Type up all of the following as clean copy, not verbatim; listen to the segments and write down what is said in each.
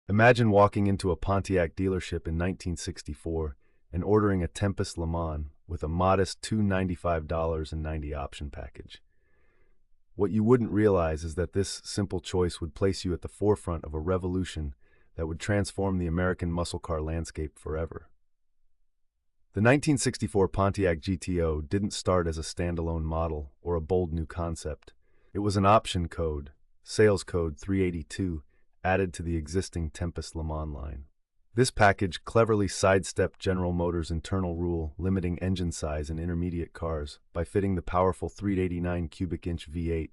Imagine walking into a Pontiac dealership in 1964 and ordering a Tempest LeMans with a modest $295.90 option package. What you wouldn't realize is that this simple choice would place you at the forefront of a revolution that would transform the American muscle car landscape forever. The 1964 Pontiac GTO didn't start as a standalone model or a bold new concept. It was an option code, sales code 382, added to the existing Tempest LeMans line. This package cleverly sidestepped General Motors' internal rule limiting engine size in intermediate cars by fitting the powerful 389 cubic inch V8,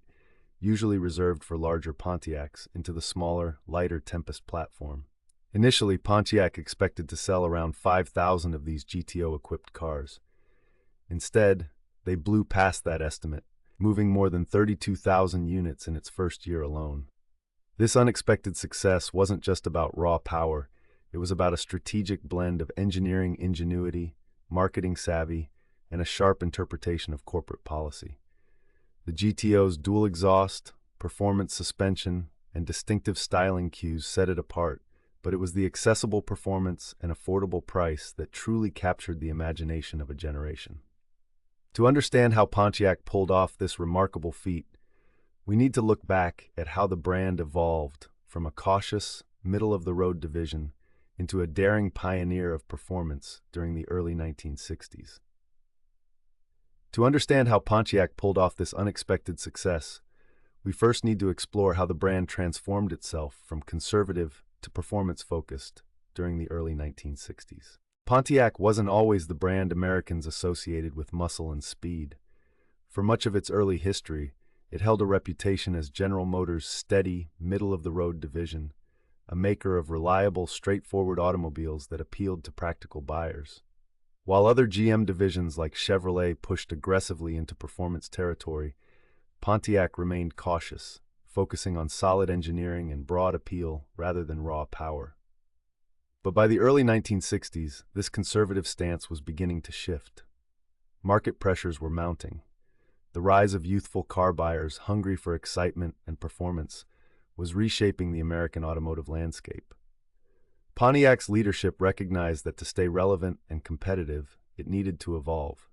usually reserved for larger Pontiacs, into the smaller, lighter Tempest platform. Initially, Pontiac expected to sell around 5,000 of these GTO-equipped cars. Instead, they blew past that estimate, moving more than 32,000 units in its first year alone. This unexpected success wasn't just about raw power, it was about a strategic blend of engineering ingenuity, marketing savvy, and a sharp interpretation of corporate policy. The GTO's dual exhaust, performance suspension, and distinctive styling cues set it apart, but it was the accessible performance and affordable price that truly captured the imagination of a generation. To understand how Pontiac pulled off this remarkable feat, we need to look back at how the brand evolved from a cautious, middle-of-the-road division into a daring pioneer of performance during the early 1960s. To understand how Pontiac pulled off this unexpected success, we first need to explore how the brand transformed itself from conservative to performance-focused during the early 1960s. Pontiac wasn't always the brand Americans associated with muscle and speed. For much of its early history, it held a reputation as General Motors' steady, middle-of-the-road division, a maker of reliable, straightforward automobiles that appealed to practical buyers. While other GM divisions like Chevrolet pushed aggressively into performance territory, Pontiac remained cautious, focusing on solid engineering and broad appeal rather than raw power. But by the early 1960s, this conservative stance was beginning to shift. Market pressures were mounting. The rise of youthful car buyers hungry for excitement and performance was reshaping the American automotive landscape. Pontiac's leadership recognized that to stay relevant and competitive, it needed to evolve.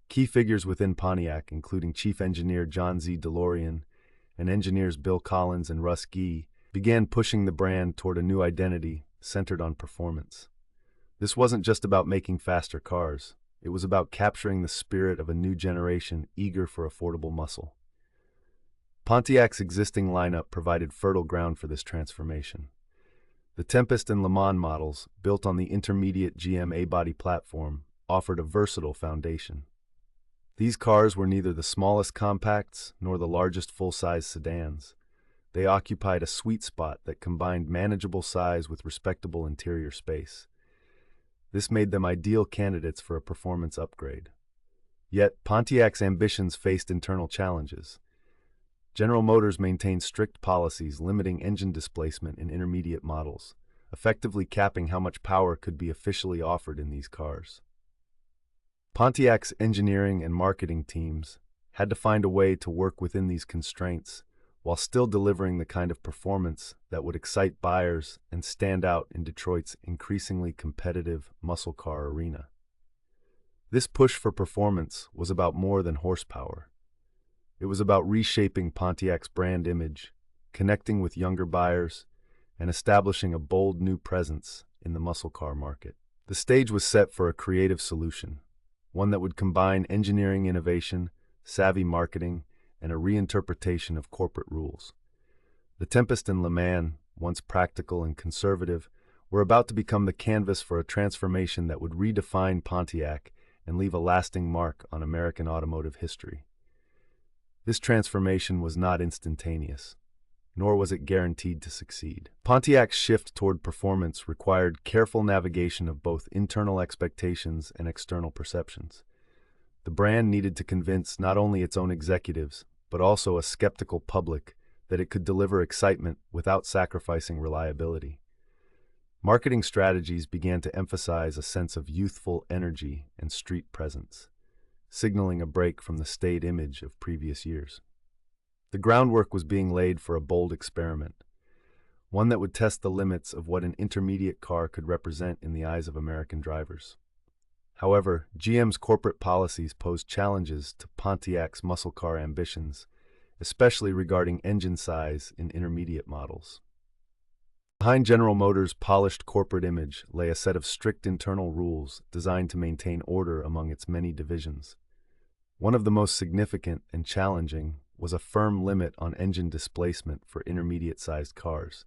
Key figures within Pontiac, including Chief Engineer John DeLorean and engineers Bill Collins and Russ Gee, began pushing the brand toward a new identity centered on performance. This wasn't just about making faster cars. It was about capturing the spirit of a new generation eager for affordable muscle. Pontiac's existing lineup provided fertile ground for this transformation. The Tempest and LeMans models, built on the intermediate GM A-body platform, offered a versatile foundation. These cars were neither the smallest compacts nor the largest full-size sedans. They occupied a sweet spot that combined manageable size with respectable interior space. This made them ideal candidates for a performance upgrade. Yet, Pontiac's ambitions faced internal challenges. General Motors maintained strict policies limiting engine displacement in intermediate models, effectively capping how much power could be officially offered in these cars. Pontiac's engineering and marketing teams had to find a way to work within these constraints while still delivering the kind of performance that would excite buyers and stand out in Detroit's increasingly competitive muscle car arena. This push for performance was about more than horsepower. It was about reshaping Pontiac's brand image, connecting with younger buyers, and establishing a bold new presence in the muscle car market. The stage was set for a creative solution, one that would combine engineering innovation, savvy marketing, and a reinterpretation of corporate rules. The Tempest and LeMans, once practical and conservative, were about to become the canvas for a transformation that would redefine Pontiac and leave a lasting mark on American automotive history. This transformation was not instantaneous, nor was it guaranteed to succeed. Pontiac's shift toward performance required careful navigation of both internal expectations and external perceptions. The brand needed to convince not only its own executives, but also a skeptical public that it could deliver excitement without sacrificing reliability. Marketing strategies began to emphasize a sense of youthful energy and street presence, signaling a break from the staid image of previous years. The groundwork was being laid for a bold experiment, one that would test the limits of what an intermediate car could represent in the eyes of American drivers. However, GM's corporate policies posed challenges to Pontiac's muscle car ambitions, especially regarding engine size in intermediate models. Behind General Motors' polished corporate image lay a set of strict internal rules designed to maintain order among its many divisions. One of the most significant and challenging was a firm limit on engine displacement for intermediate-sized cars.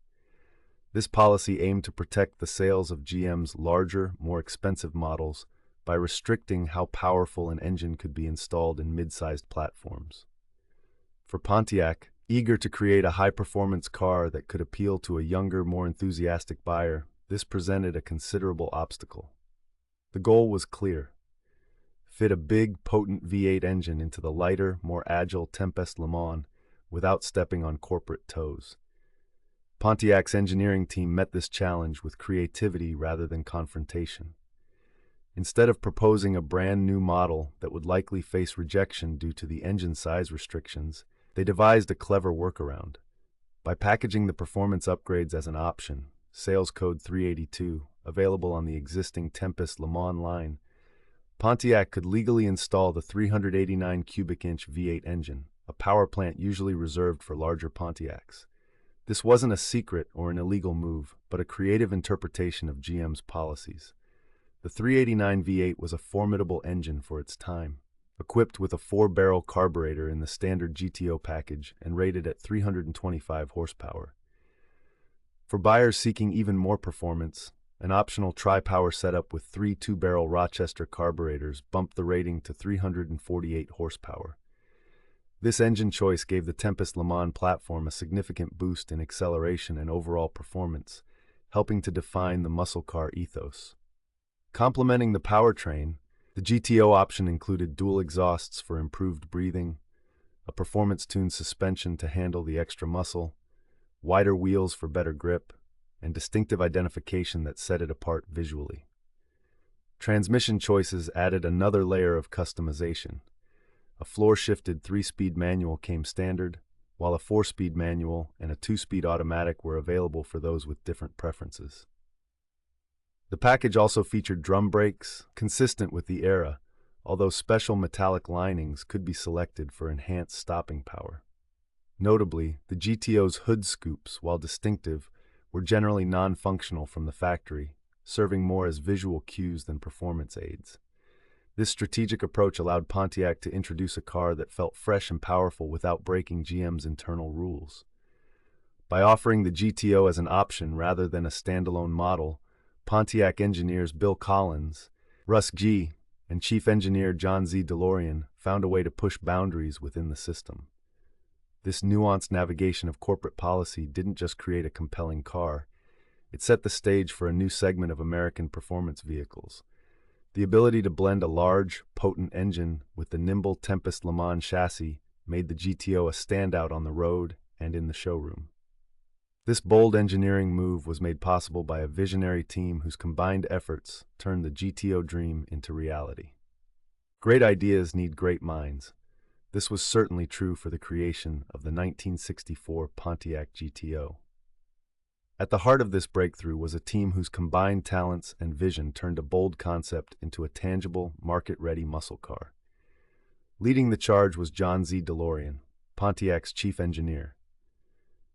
This policy aimed to protect the sales of GM's larger, more expensive models by restricting how powerful an engine could be installed in mid-sized platforms. For Pontiac, eager to create a high-performance car that could appeal to a younger, more enthusiastic buyer, this presented a considerable obstacle. The goal was clear: fit a big, potent V8 engine into the lighter, more agile Tempest LeMans without stepping on corporate toes. Pontiac's engineering team met this challenge with creativity rather than confrontation. Instead of proposing a brand new model that would likely face rejection due to the engine size restrictions, they devised a clever workaround. By packaging the performance upgrades as an option, sales code 382, available on the existing Tempest LeMans line, Pontiac could legally install the 389 cubic inch V8 engine, a power plant usually reserved for larger Pontiacs. This wasn't a secret or an illegal move, but a creative interpretation of GM's policies. The 389 V8 was a formidable engine for its time, equipped with a 4-barrel carburetor in the standard GTO package and rated at 325 horsepower. For buyers seeking even more performance, an optional tri-power setup with 3 2-barrel Rochester carburetors bumped the rating to 348 horsepower. This engine choice gave the Tempest LeMans platform a significant boost in acceleration and overall performance, helping to define the muscle car ethos. Complementing the powertrain, the GTO option included dual exhausts for improved breathing, a performance-tuned suspension to handle the extra muscle, wider wheels for better grip, and distinctive identification that set it apart visually. Transmission choices added another layer of customization. A floor-shifted 3-speed manual came standard, while a 4-speed manual and a 2-speed automatic were available for those with different preferences. The package also featured drum brakes, consistent with the era, although special metallic linings could be selected for enhanced stopping power. Notably, the GTO's hood scoops, while distinctive, were generally non-functional from the factory, serving more as visual cues than performance aids. This strategic approach allowed Pontiac to introduce a car that felt fresh and powerful without breaking GM's internal rules. By offering the GTO as an option rather than a standalone model, Pontiac engineers Bill Collins, Russ Gee, and Chief Engineer John DeLorean found a way to push boundaries within the system. This nuanced navigation of corporate policy didn't just create a compelling car, it set the stage for a new segment of American performance vehicles. The ability to blend a large, potent engine with the nimble Tempest LeMans chassis made the GTO a standout on the road and in the showroom. This bold engineering move was made possible by a visionary team whose combined efforts turned the GTO dream into reality. Great ideas need great minds. This was certainly true for the creation of the 1964 Pontiac GTO. At the heart of this breakthrough was a team whose combined talents and vision turned a bold concept into a tangible, market-ready muscle car. Leading the charge was John DeLorean, Pontiac's chief engineer.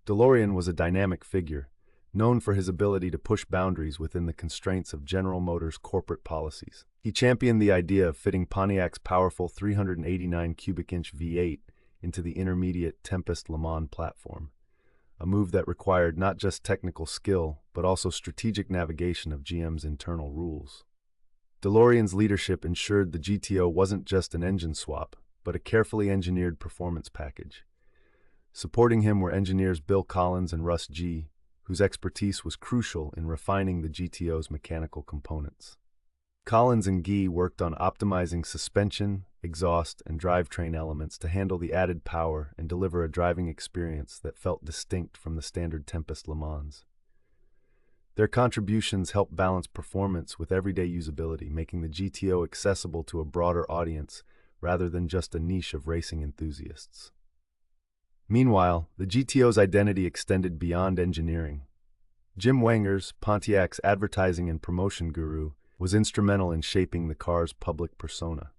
DeLorean was a dynamic figure, known for his ability to push boundaries within the constraints of General Motors' corporate policies. He championed the idea of fitting Pontiac's powerful 389 cubic inch V8 into the intermediate Tempest LeMans platform, a move that required not just technical skill, but also strategic navigation of GM's internal rules. DeLorean's leadership ensured the GTO wasn't just an engine swap, but a carefully engineered performance package. Supporting him were engineers Bill Collins and Russ Gee, whose expertise was crucial in refining the GTO's mechanical components. Collins and Gee worked on optimizing suspension, exhaust, and drivetrain elements to handle the added power and deliver a driving experience that felt distinct from the standard Tempest LeMans. Their contributions helped balance performance with everyday usability, making the GTO accessible to a broader audience rather than just a niche of racing enthusiasts. Meanwhile, the GTO's identity extended beyond engineering. Jim Wangers, Pontiac's advertising and promotion guru, was instrumental in shaping the car's public persona.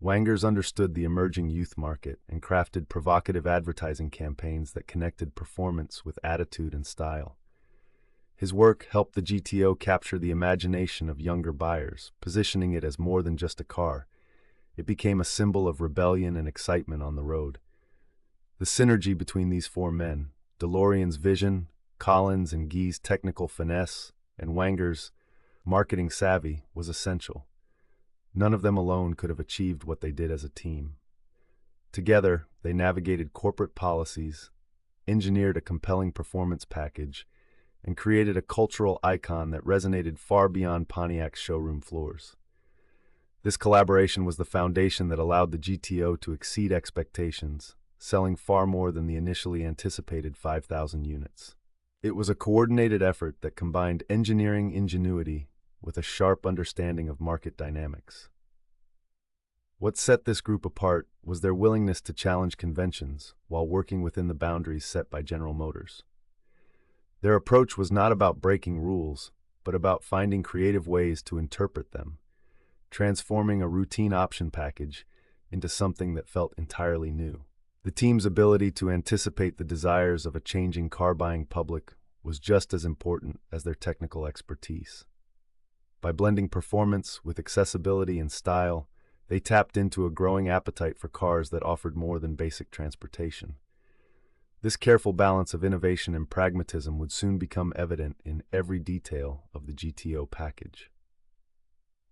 Wangers understood the emerging youth market and crafted provocative advertising campaigns that connected performance with attitude and style. His work helped the GTO capture the imagination of younger buyers, positioning it as more than just a car. It became a symbol of rebellion and excitement on the road. The synergy between these four men, DeLorean's vision, Collins and Gee's technical finesse, and Wangers' marketing savvy, was essential. None of them alone could have achieved what they did as a team. Together, they navigated corporate policies, engineered a compelling performance package, and created a cultural icon that resonated far beyond Pontiac's showroom floors. This collaboration was the foundation that allowed the GTO to exceed expectations, selling far more than the initially anticipated 5,000 units. It was a coordinated effort that combined engineering ingenuity with a sharp understanding of market dynamics. What set this group apart was their willingness to challenge conventions while working within the boundaries set by General Motors. Their approach was not about breaking rules, but about finding creative ways to interpret them, transforming a routine option package into something that felt entirely new. The team's ability to anticipate the desires of a changing car-buying public was just as important as their technical expertise. By blending performance with accessibility and style, they tapped into a growing appetite for cars that offered more than basic transportation. This careful balance of innovation and pragmatism would soon become evident in every detail of the GTO package.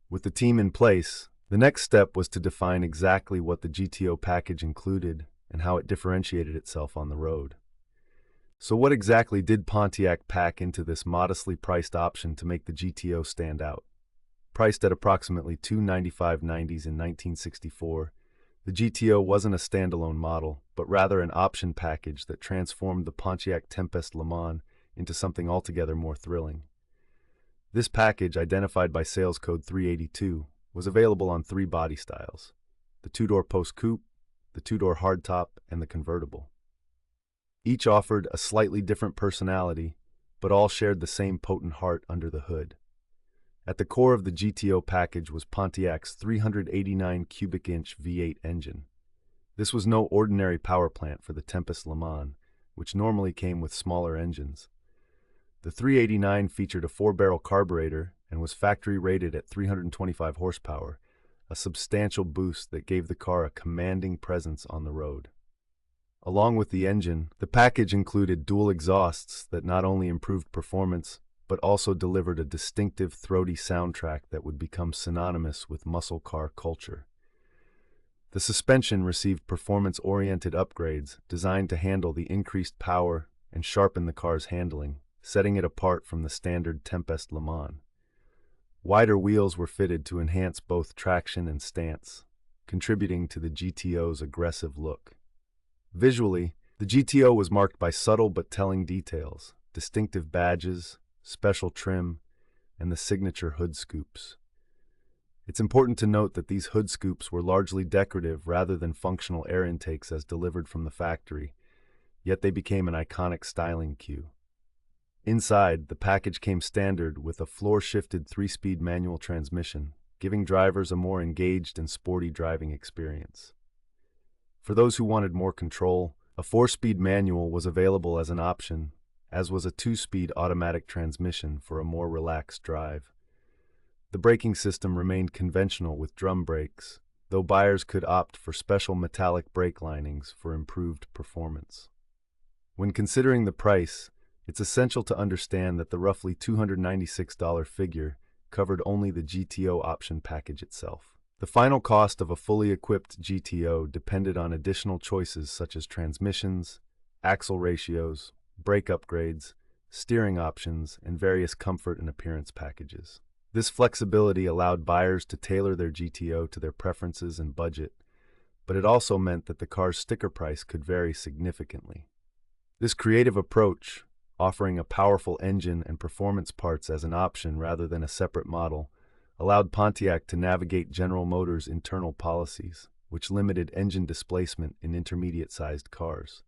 With the team in place, the next step was to define exactly what the GTO package included and how it differentiated itself on the road. So what exactly did Pontiac pack into this modestly priced option to make the GTO stand out? Priced at approximately $295.90 in 1964, the GTO wasn't a standalone model, but rather an option package that transformed the Pontiac Tempest LeMans into something altogether more thrilling. This package, identified by sales code 382, was available on three body styles: the two-door post coupe, the two-door hardtop, and the convertible. Each offered a slightly different personality, but all shared the same potent heart under the hood. At the core of the GTO package was Pontiac's 389 cubic inch V8 engine. This was no ordinary power plant for the Tempest LeMans, which normally came with smaller engines. The 389 featured a 4-barrel carburetor and was factory rated at 325 horsepower, a substantial boost that gave the car a commanding presence on the road. Along with the engine, the package included dual exhausts that not only improved performance, but also delivered a distinctive throaty soundtrack that would become synonymous with muscle car culture. The suspension received performance-oriented upgrades designed to handle the increased power and sharpen the car's handling, setting it apart from the standard Tempest LeMans. Wider wheels were fitted to enhance both traction and stance, contributing to the GTO's aggressive look. Visually, the GTO was marked by subtle but telling details, distinctive badges, special trim, and the signature hood scoops. It's important to note that these hood scoops were largely decorative rather than functional air intakes as delivered from the factory, yet they became an iconic styling cue. Inside, the package came standard with a floor-shifted 3-speed manual transmission, giving drivers a more engaged and sporty driving experience. For those who wanted more control, a 4-speed manual was available as an option, as was a 2-speed automatic transmission for a more relaxed drive. The braking system remained conventional with drum brakes, though buyers could opt for special metallic brake linings for improved performance. When considering the price, it's essential to understand that the roughly $296 figure covered only the GTO option package itself. The final cost of a fully equipped GTO depended on additional choices such as transmissions, axle ratios, brake upgrades, steering options, and various comfort and appearance packages. This flexibility allowed buyers to tailor their GTO to their preferences and budget, but it also meant that the car's sticker price could vary significantly. This creative approach, offering a powerful engine and performance parts as an option rather than a separate model, allowed Pontiac to navigate General Motors' internal policies, which limited engine displacement in intermediate-sized cars.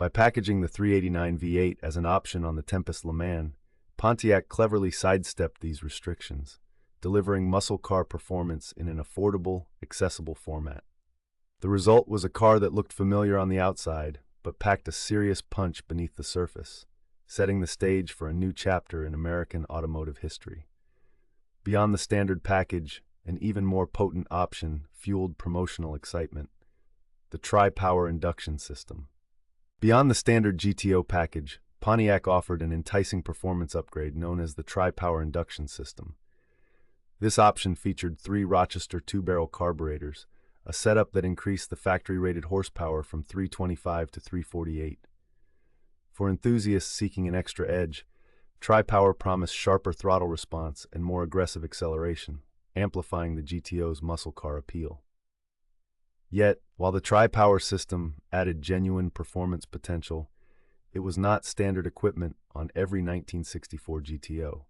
By packaging the 389 V8 as an option on the Tempest LeMans, Pontiac cleverly sidestepped these restrictions, delivering muscle car performance in an affordable, accessible format. The result was a car that looked familiar on the outside, but packed a serious punch beneath the surface, setting the stage for a new chapter in American automotive history. Beyond the standard package, an even more potent option fueled promotional excitement: the tri-power induction system. Beyond the standard GTO package, Pontiac offered an enticing performance upgrade known as the tri-power induction system. This option featured 3 Rochester 2-barrel carburetors, a setup that increased the factory-rated horsepower from 325 to 348. For enthusiasts seeking an extra edge, tri-power promised sharper throttle response and more aggressive acceleration, amplifying the GTO's muscle car appeal. Yet, while the tri-power system added genuine performance potential, it was not standard equipment on every 1964 GTO.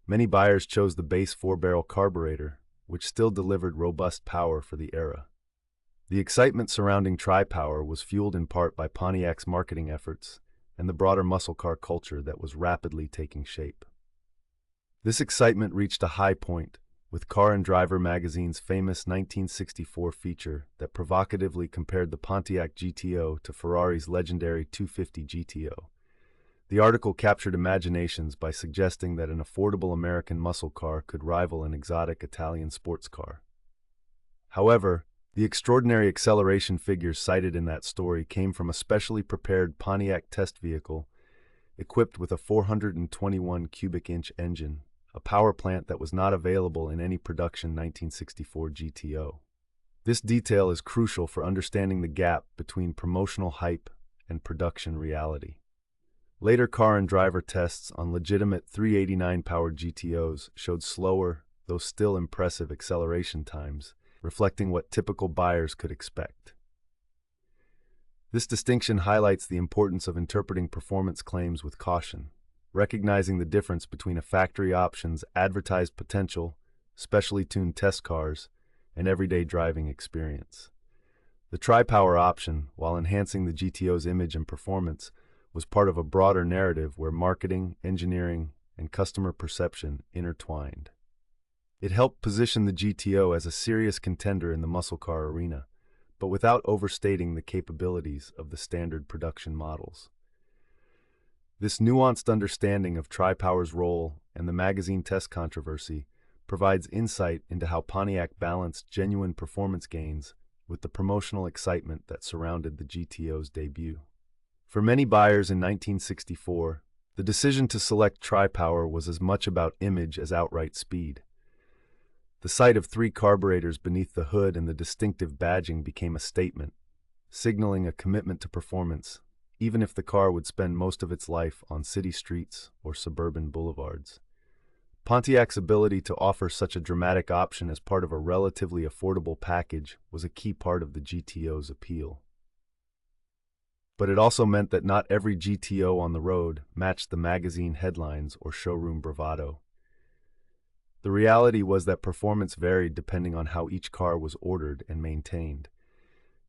Many buyers chose the base 4-barrel carburetor, which still delivered robust power for the era. The excitement surrounding tri-power was fueled in part by Pontiac's marketing efforts and the broader muscle car culture that was rapidly taking shape. This excitement reached a high point with Car and Driver magazine's famous 1964 feature that provocatively compared the Pontiac GTO to Ferrari's legendary 250 GTO. The article captured imaginations by suggesting that an affordable American muscle car could rival an exotic Italian sports car. However, the extraordinary acceleration figures cited in that story came from a specially prepared Pontiac test vehicle equipped with a 421 cubic inch engine, a power plant that was not available in any production 1964 GTO. This detail is crucial for understanding the gap between promotional hype and production reality. Later Car and Driver tests on legitimate 389-powered GTOs showed slower, though still impressive acceleration times, reflecting what typical buyers could expect. This distinction highlights the importance of interpreting performance claims with caution, recognizing the difference between a factory option's advertised potential, specially tuned test cars, and everyday driving experience. The tri-power option, while enhancing the GTO's image and performance, was part of a broader narrative where marketing, engineering, and customer perception intertwined. It helped position the GTO as a serious contender in the muscle car arena, but without overstating the capabilities of the standard production models. This nuanced understanding of tri-power's role and the magazine test controversy provides insight into how Pontiac balanced genuine performance gains with the promotional excitement that surrounded the GTO's debut. For many buyers in 1964, the decision to select tri-power was as much about image as outright speed. The sight of 3 carburetors beneath the hood and the distinctive badging became a statement, signaling a commitment to performance, even if the car would spend most of its life on city streets or suburban boulevards. Pontiac's ability to offer such a dramatic option as part of a relatively affordable package was a key part of the GTO's appeal. But it also meant that not every GTO on the road matched the magazine headlines or showroom bravado. The reality was that performance varied depending on how each car was ordered and maintained,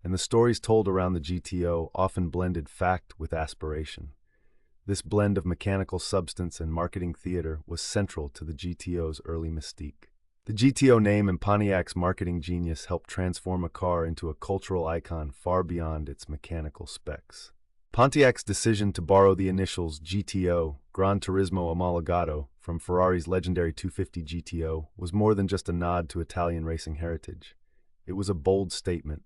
and the stories told around the GTO often blended fact with aspiration. This blend of mechanical substance and marketing theater was central to the GTO's early mystique. The GTO name and Pontiac's marketing genius helped transform a car into a cultural icon far beyond its mechanical specs. Pontiac's decision to borrow the initials GTO, Gran Turismo Omologato, from Ferrari's legendary 250 GTO was more than just a nod to Italian racing heritage. It was a bold statement,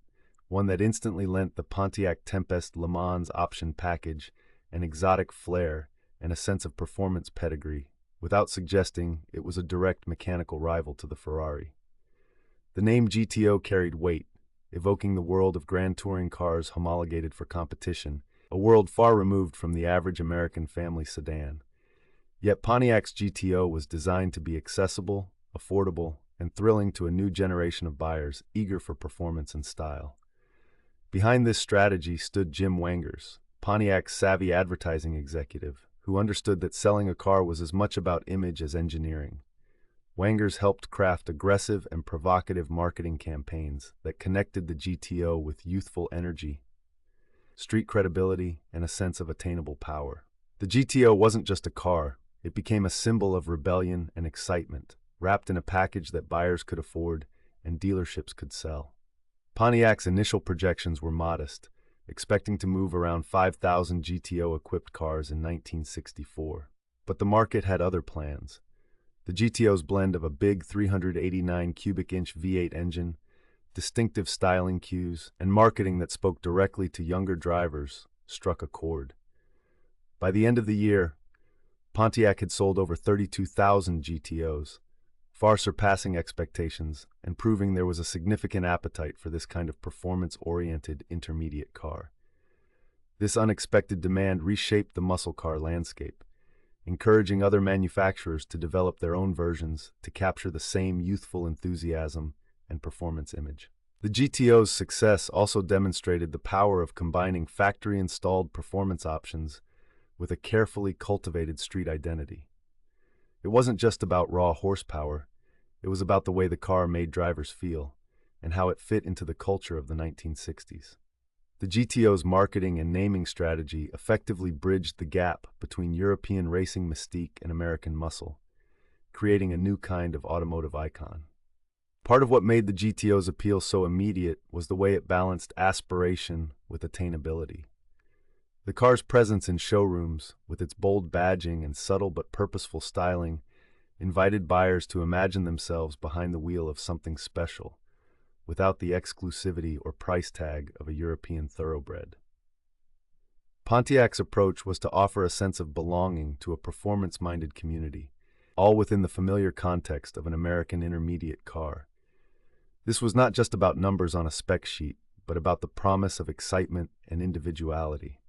one that instantly lent the Pontiac Tempest LeMans option package an exotic flair and a sense of performance pedigree, without suggesting it was a direct mechanical rival to the Ferrari. The name GTO carried weight, evoking the world of grand touring cars homologated for competition, a world far removed from the average American family sedan. Yet Pontiac's GTO was designed to be accessible, affordable, and thrilling to a new generation of buyers eager for performance and style. Behind this strategy stood Jim Wangers, Pontiac's savvy advertising executive, who understood that selling a car was as much about image as engineering. Wangers helped craft aggressive and provocative marketing campaigns that connected the GTO with youthful energy. street credibility, and a sense of attainable power. The GTO wasn't just a car, it became a symbol of rebellion and excitement, wrapped in a package that buyers could afford and dealerships could sell. Pontiac's initial projections were modest, expecting to move around 5,000 GTO-equipped cars in 1964. But the market had other plans. The GTO's blend of a big 389 cubic inch V8 engine, distinctive styling cues, and marketing that spoke directly to younger drivers struck a chord. By the end of the year, Pontiac had sold over 32,000 GTOs, far surpassing expectations and proving there was a significant appetite for this kind of performance-oriented intermediate car. This unexpected demand reshaped the muscle car landscape, encouraging other manufacturers to develop their own versions to capture the same youthful enthusiasm and performance image. The GTO's success also demonstrated the power of combining factory-installed performance options with a carefully cultivated street identity. It wasn't just about raw horsepower, it was about the way the car made drivers feel and how it fit into the culture of the 1960s. The GTO's marketing and naming strategy effectively bridged the gap between European racing mystique and American muscle, creating a new kind of automotive icon. Part of what made the GTO's appeal so immediate was the way it balanced aspiration with attainability. The car's presence in showrooms, with its bold badging and subtle but purposeful styling, invited buyers to imagine themselves behind the wheel of something special, without the exclusivity or price tag of a European thoroughbred. Pontiac's approach was to offer a sense of belonging to a performance-minded community, all within the familiar context of an American intermediate car. This was not just about numbers on a spec sheet, but about the promise of excitement and individuality.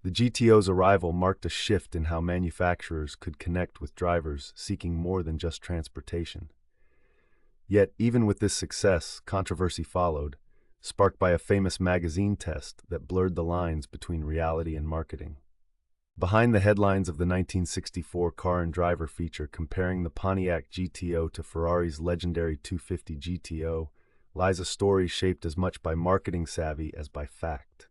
The GTO's arrival marked a shift in how manufacturers could connect with drivers seeking more than just transportation. Yet, even with this success, controversy followed, sparked by a famous magazine test that blurred the lines between reality and marketing. Behind the headlines of the 1964 Car and Driver feature comparing the Pontiac GTO to Ferrari's legendary 250 GTO lies a story shaped as much by marketing savvy as by fact.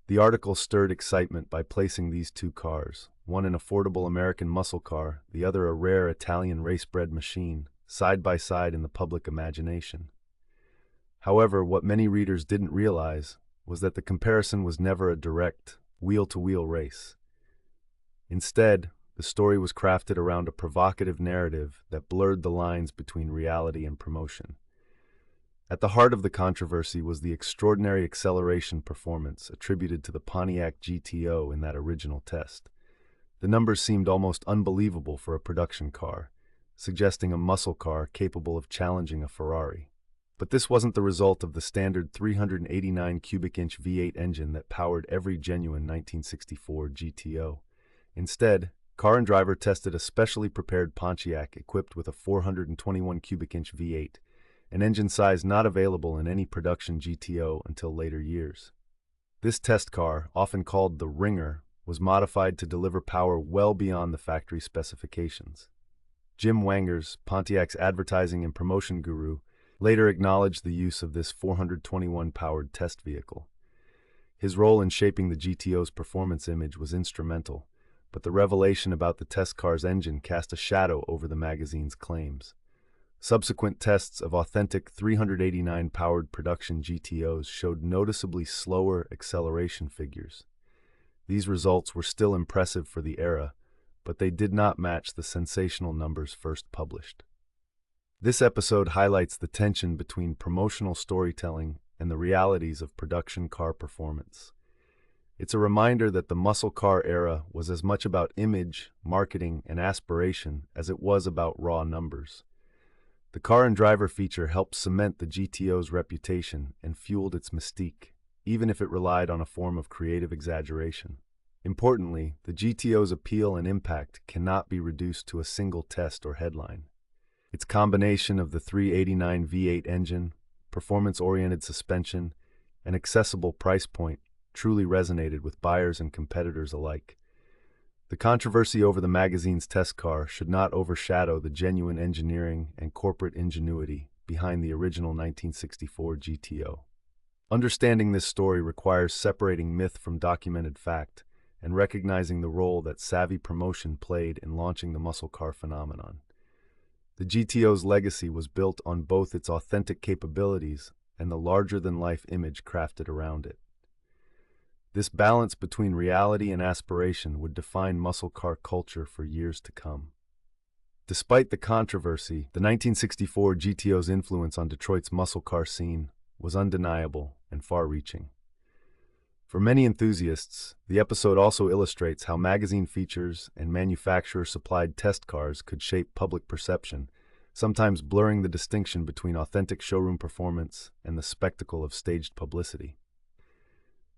The article stirred excitement by placing these two cars, one an affordable American muscle car, the other a rare Italian race-bred machine, side by side in the public imagination. However, what many readers didn't realize was that the comparison was never a direct, wheel-to-wheel race. Instead, the story was crafted around a provocative narrative that blurred the lines between reality and promotion. At the heart of the controversy was the extraordinary acceleration performance attributed to the Pontiac GTO in that original test. The numbers seemed almost unbelievable for a production car, suggesting a muscle car capable of challenging a Ferrari. But this wasn't the result of the standard 389 cubic inch V8 engine that powered every genuine 1964 GTO. Instead, Car and Driver tested a specially prepared Pontiac equipped with a 421 cubic inch V8, an engine size not available in any production GTO until later years. This test car, often called the Ringer, was modified to deliver power well beyond the factory specifications. Jim Wangers, Pontiac's advertising and promotion guru, later acknowledged the use of this 421-powered test vehicle. His role in shaping the GTO's performance image was instrumental, but the revelation about the test car's engine cast a shadow over the magazine's claims. Subsequent tests of authentic 389-powered production GTOs showed noticeably slower acceleration figures. These results were still impressive for the era, but they did not match the sensational numbers first published. This episode highlights the tension between promotional storytelling and the realities of production car performance. It's a reminder that the muscle car era was as much about image, marketing, and aspiration as it was about raw numbers. The Car and Driver feature helped cement the GTO's reputation and fueled its mystique, even if it relied on a form of creative exaggeration. Importantly, the GTO's appeal and impact cannot be reduced to a single test or headline. Its combination of the 389 V8 engine, performance-oriented suspension, and accessible price point truly resonated with buyers and competitors alike. The controversy over the magazine's test car should not overshadow the genuine engineering and corporate ingenuity behind the original 1964 GTO. Understanding this story requires separating myth from documented fact and recognizing the role that savvy promotion played in launching the muscle car phenomenon. The GTO's legacy was built on both its authentic capabilities and the larger-than-life image crafted around it. This balance between reality and aspiration would define muscle car culture for years to come. Despite the controversy, the 1964 GTO's influence on Detroit's muscle car scene was undeniable and far-reaching. For many enthusiasts, the episode also illustrates how magazine features and manufacturer-supplied test cars could shape public perception, sometimes blurring the distinction between authentic showroom performance and the spectacle of staged publicity.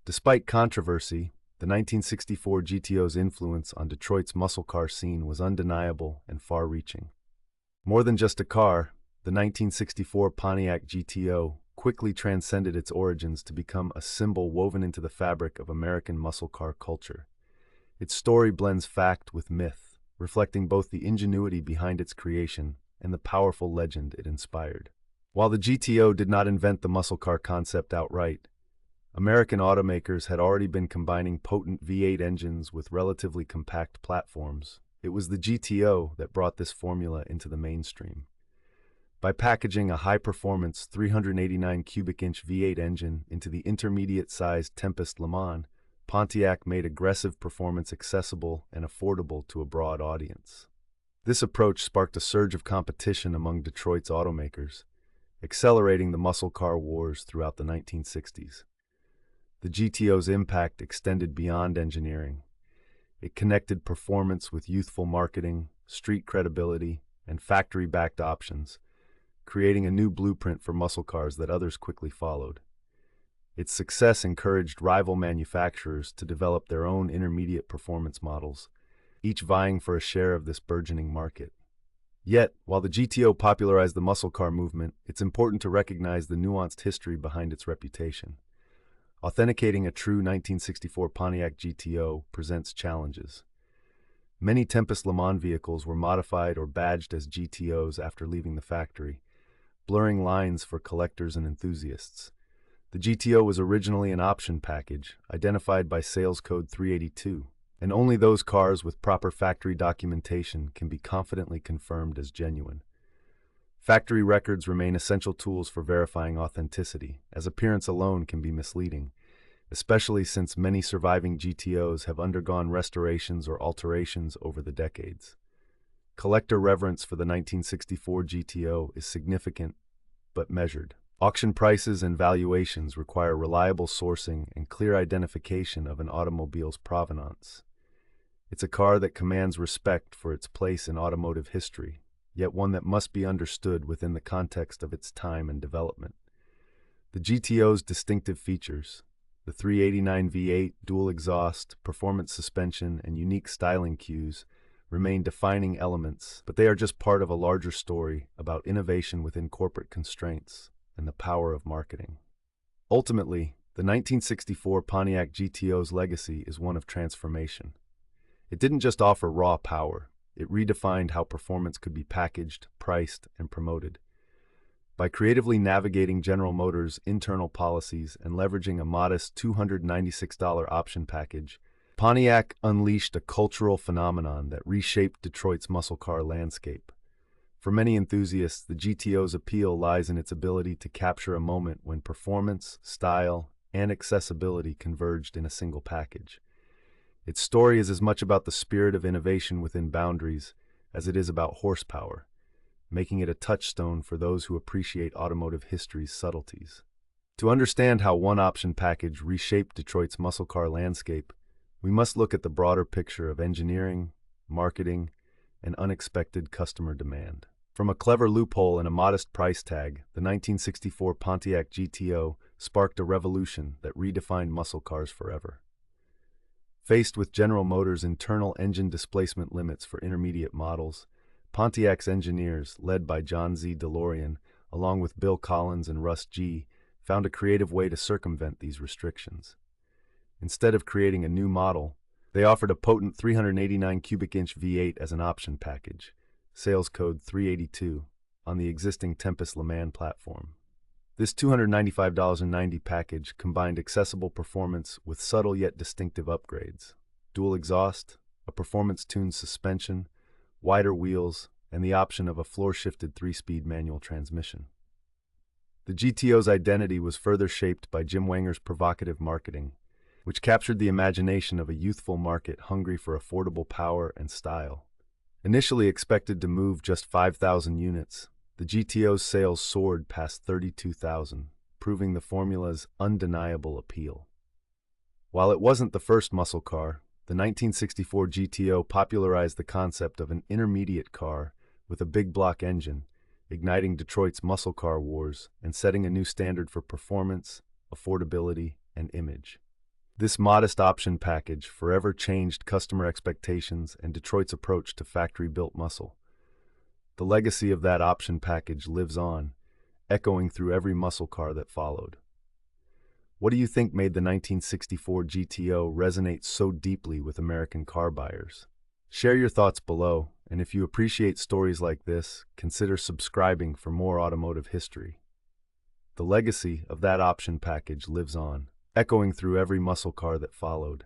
Despite controversy, the 1964 GTO's influence on Detroit's muscle car scene was undeniable and far-reaching. More than just a car, the 1964 Pontiac GTO quickly transcended its origins to become a symbol woven into the fabric of American muscle car culture. Its story blends fact with myth, reflecting both the ingenuity behind its creation and the powerful legend it inspired. While the GTO did not invent the muscle car concept outright, American automakers had already been combining potent V8 engines with relatively compact platforms. It was the GTO that brought this formula into the mainstream. By packaging a high-performance 389 cubic-inch V8 engine into the intermediate-sized Tempest LeMans, Pontiac made aggressive performance accessible and affordable to a broad audience. This approach sparked a surge of competition among Detroit's automakers, accelerating the muscle car wars throughout the 1960s. The GTO's impact extended beyond engineering. It connected performance with youthful marketing, street credibility, and factory-backed options, creating a new blueprint for muscle cars that others quickly followed. Its success encouraged rival manufacturers to develop their own intermediate performance models, each vying for a share of this burgeoning market. Yet, while the GTO popularized the muscle car movement, it's important to recognize the nuanced history behind its reputation. Authenticating a true 1964 Pontiac GTO presents challenges. Many Tempest LeMans vehicles were modified or badged as GTOs after leaving the factory, blurring lines for collectors and enthusiasts. The GTO was originally an option package, identified by sales code 382, and only those cars with proper factory documentation can be confidently confirmed as genuine. Factory records remain essential tools for verifying authenticity, as appearance alone can be misleading, especially since many surviving GTOs have undergone restorations or alterations over the decades. Collector reverence for the 1964 GTO is significant but measured. Auction prices and valuations require reliable sourcing and clear identification of an automobile's provenance. It's a car that commands respect for its place in automotive history, yet one that must be understood within the context of its time and development. The GTO's distinctive features, the 389 V8, dual exhaust, performance suspension, and unique styling cues, remain defining elements, but they are just part of a larger story about innovation within corporate constraints and the power of marketing. Ultimately, the 1964 Pontiac GTO's legacy is one of transformation. It didn't just offer raw power, it redefined how performance could be packaged, priced, and promoted. By creatively navigating General Motors' internal policies and leveraging a modest $296 option package, Pontiac unleashed a cultural phenomenon that reshaped Detroit's muscle car landscape. For many enthusiasts, the GTO's appeal lies in its ability to capture a moment when performance, style, and accessibility converged in a single package. Its story is as much about the spirit of innovation within boundaries as it is about horsepower, making it a touchstone for those who appreciate automotive history's subtleties. To understand how one option package reshaped Detroit's muscle car landscape, we must look at the broader picture of engineering, marketing, and unexpected customer demand. From a clever loophole and a modest price tag, the 1964 Pontiac GTO sparked a revolution that redefined muscle cars forever. Faced with General Motors' internal engine displacement limits for intermediate models, Pontiac's engineers, led by John DeLorean, along with Bill Collins and Russ Gee, found a creative way to circumvent these restrictions. Instead of creating a new model, they offered a potent 389 cubic-inch V8 as an option package, sales code 382, on the existing Tempest LeMans platform. This $295.90 package combined accessible performance with subtle yet distinctive upgrades: dual exhaust, a performance-tuned suspension, wider wheels, and the option of a floor-shifted 3-speed manual transmission. The GTO's identity was further shaped by Jim Wanger's provocative marketing, which captured the imagination of a youthful market hungry for affordable power and style. Initially expected to move just 5,000 units, the GTO's sales soared past 32,000, proving the formula's undeniable appeal. While it wasn't the first muscle car, the 1964 GTO popularized the concept of an intermediate car with a big block engine, igniting Detroit's muscle car wars and setting a new standard for performance, affordability, and image. This modest option package forever changed customer expectations and Detroit's approach to factory-built muscle. The legacy of that option package lives on, echoing through every muscle car that followed. What do you think made the 1964 GTO resonate so deeply with American car buyers? Share your thoughts below, and if you appreciate stories like this, consider subscribing for more automotive history. The legacy of that option package lives on, echoing through every muscle car that followed.